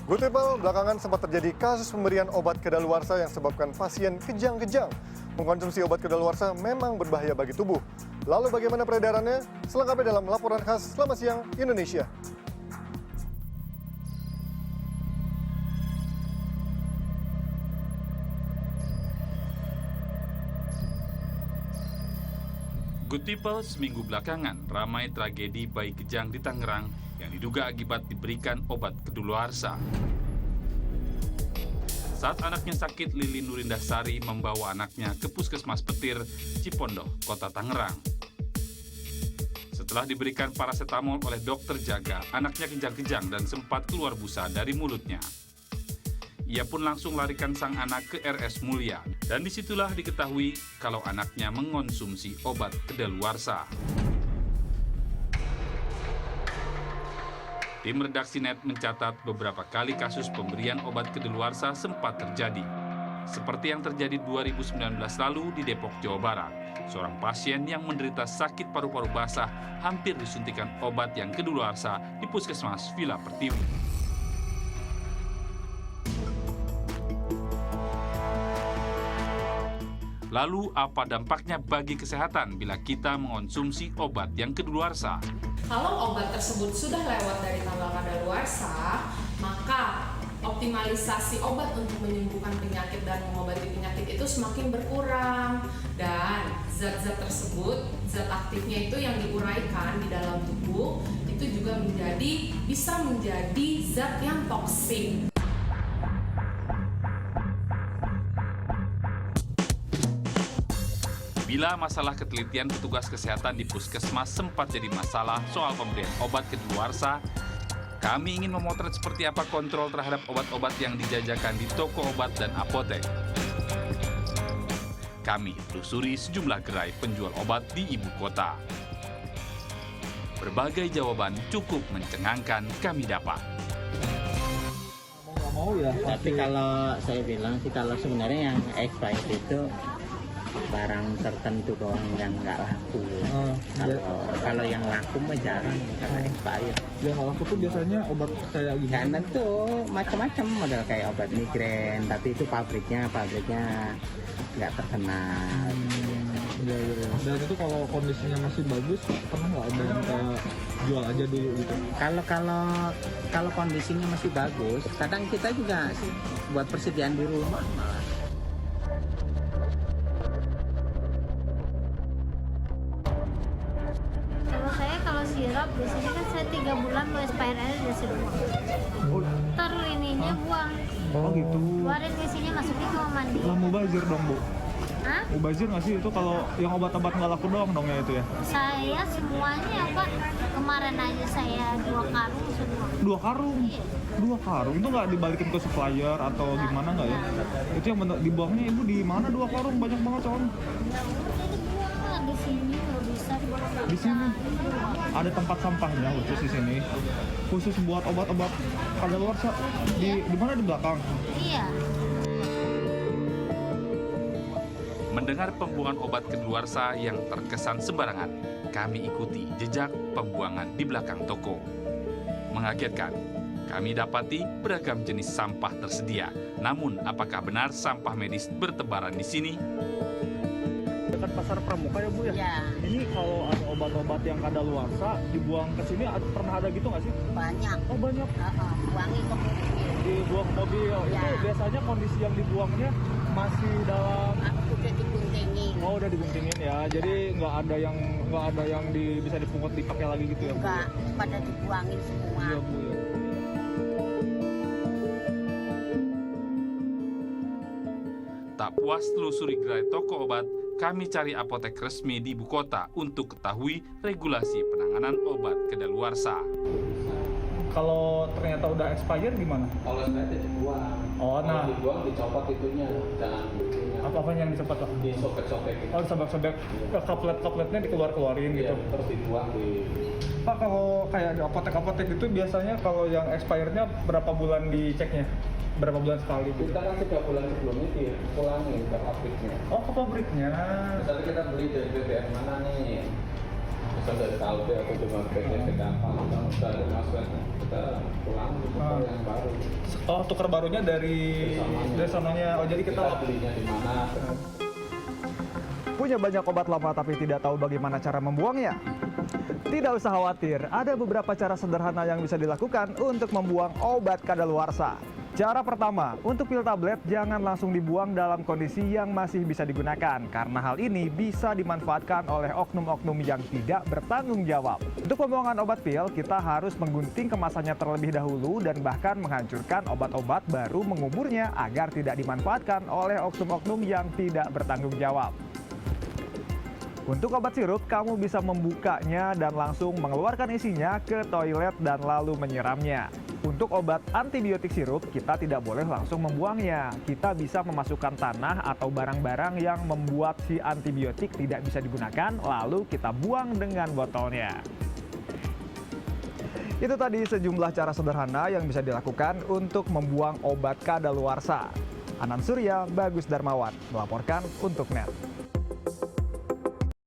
Good people, belakangan sempat terjadi kasus pemberian obat kedaluarsa yang sebabkan pasien kejang-kejang. Mengkonsumsi obat kedaluarsa memang berbahaya bagi tubuh. Lalu bagaimana peredarannya? Selengkapnya dalam laporan khas Selamat Siang Indonesia. Good people, seminggu belakangan ramai tragedi bayi kejang di Tangerang yang diduga akibat diberikan obat kedaluarsa. Saat anaknya sakit, Lili Nurindasari membawa anaknya ke Puskesmas Petir, Cipondoh, Kota Tangerang. Setelah diberikan paracetamol oleh dokter jaga, anaknya kejang-kejang dan sempat keluar busa dari mulutnya. Ia pun langsung larikan sang anak ke RS Mulia, dan disitulah diketahui kalau anaknya mengonsumsi obat kedaluarsa. Tim redaksi NET mencatat beberapa kali kasus pemberian obat kedaluarsa sempat terjadi. Seperti yang terjadi 2019 lalu di Depok, Jawa Barat. Seorang pasien yang menderita sakit paru-paru basah hampir disuntikan obat yang kedaluarsa di Puskesmas Villa Pertiwi. Lalu apa dampaknya bagi kesehatan bila kita mengonsumsi obat yang kedaluarsa? Kalau obat tersebut sudah lewat dari tanggal kadaluarsa, maka optimalisasi obat untuk menyembuhkan penyakit dan mengobati penyakit itu semakin berkurang. Dan zat-zat tersebut, zat aktifnya itu yang diuraikan di dalam tubuh, itu juga bisa menjadi zat yang toksik. Bila masalah ketelitian petugas kesehatan di puskesmas sempat jadi masalah soal pemberian obat kedaluarsa, kami ingin memotret seperti apa kontrol terhadap obat-obat yang dijajakan di toko obat dan apotek. Kami telusuri sejumlah gerai penjual obat di ibu kota. Berbagai jawaban cukup mencengangkan kami dapat. Mau ya. Tapi kalau saya bilang sih, kalau sebenarnya yang expired itu barang tertentu doang yang nggak laku. Kalau yang laku mah jarang karena expired. Yang nggak laku tuh biasanya obat kayak gini. Karena tuh macam-macam model kayak obat migrain, tapi itu pabriknya nggak terkenal. Ya. Dan itu kalau kondisinya masih bagus, pernah nggak ada yang kita jual aja dulu gitu? Kalau kondisinya masih bagus, kadang kita juga buat persediaan di rumah malah. Kalau sirap biasanya kan saya 3 bulan mau expired aja udah sudah buang. Taruh ininya buang. Oh gitu. Keluarin isinya masukin ke mandi. Lah mubazir dong Bu. Hah? Mubazir nggak sih itu kalau yang obat-obat nggak laku doang dong ya itu ya? Saya semuanya Pak. Kemarin aja saya 2 karung semua. 2 karung? Iya. 2 karung? Itu nggak dibalikin ke supplier atau gimana nggak ya? Itu yang dibuangnya Ibu di mana 2 karung? Banyak banget soalnya. Ya udah dibuang lah di sini nggak bisa dibuang. Di sini ada tempat sampahnya khusus di sini, khusus buat obat-obat kadaluarsa di mana di belakang. Iya. Mendengar pembuangan obat kedaluarsa yang terkesan sembarangan, kami ikuti jejak pembuangan di belakang toko. Mengagetkan, kami dapati beragam jenis sampah tersedia. Namun, apakah benar sampah medis bertebaran di sini? Dekat pasar Pramuka ya Bu ya? Ya, Ini kalau ada obat-obat yang kadaluarsa dibuang ke sini pernah ada gitu nggak sih? banyak. Oh banyak. Buangin ke mobil. Dibuang ke mobil. Ya. Itu biasanya kondisi yang dibuangnya masih dalam. Udah diguntingin. Oh udah diguntingin ya. Jadi nggak ada yang bisa dipungut dipakai lagi gitu ya Bu? Enggak, pada dibuangin semua. Iya Bu ya. Tak puas telusuri gerai toko obat, kami cari apotek resmi di ibu kota untuk ketahui regulasi penanganan obat kedaluarsa. Kalau ternyata udah expired gimana? Kalau sebenarnya dibuang. Oh, nah. Kalau dibuang dicopot itunya, jangan itunya. Apa yang dicepat Pak? Disobek-sobek gitu. Oh sobek-sobek, kaplet-kapletnya dikeluar-keluarin Iya, gitu. terus dibuang di. Pak kalau kayak di apotek-apotek itu biasanya kalau yang expirednya berapa bulan diceknya? Berapa bulan sekali gitu? Kita kan 3 bulan sebelumnya dipulangin ke pabriknya. Oh ke pabriknya. Misalnya kita beli dari BBM mana nih? Misalnya dari Kalbe atau cuma BBM apa? Kalau udah ada masukan kita pulang ke toko yang baru. Oh, tukar barunya dari sononya. Oh, jadi kita belinya di mana? Punya banyak obat lama tapi tidak tahu bagaimana cara membuangnya? Tidak usah khawatir, ada beberapa cara sederhana yang bisa dilakukan untuk membuang obat kadaluarsa. Cara pertama, untuk pil tablet jangan langsung dibuang dalam kondisi yang masih bisa digunakan, karena hal ini bisa dimanfaatkan oleh oknum-oknum yang tidak bertanggung jawab. Untuk pembuangan obat pil, kita harus menggunting kemasannya terlebih dahulu dan bahkan menghancurkan obat-obat baru menguburnya agar tidak dimanfaatkan oleh oknum-oknum yang tidak bertanggung jawab. Untuk obat sirup, kamu bisa membukanya dan langsung mengeluarkan isinya ke toilet dan lalu menyiramnya. Untuk obat antibiotik sirup, kita tidak boleh langsung membuangnya. Kita bisa memasukkan tanah atau barang-barang yang membuat si antibiotik tidak bisa digunakan, lalu kita buang dengan botolnya. Itu tadi sejumlah cara sederhana yang bisa dilakukan untuk membuang obat kadaluarsa. Anand Surya, Bagus Darmawan, melaporkan untuk NET.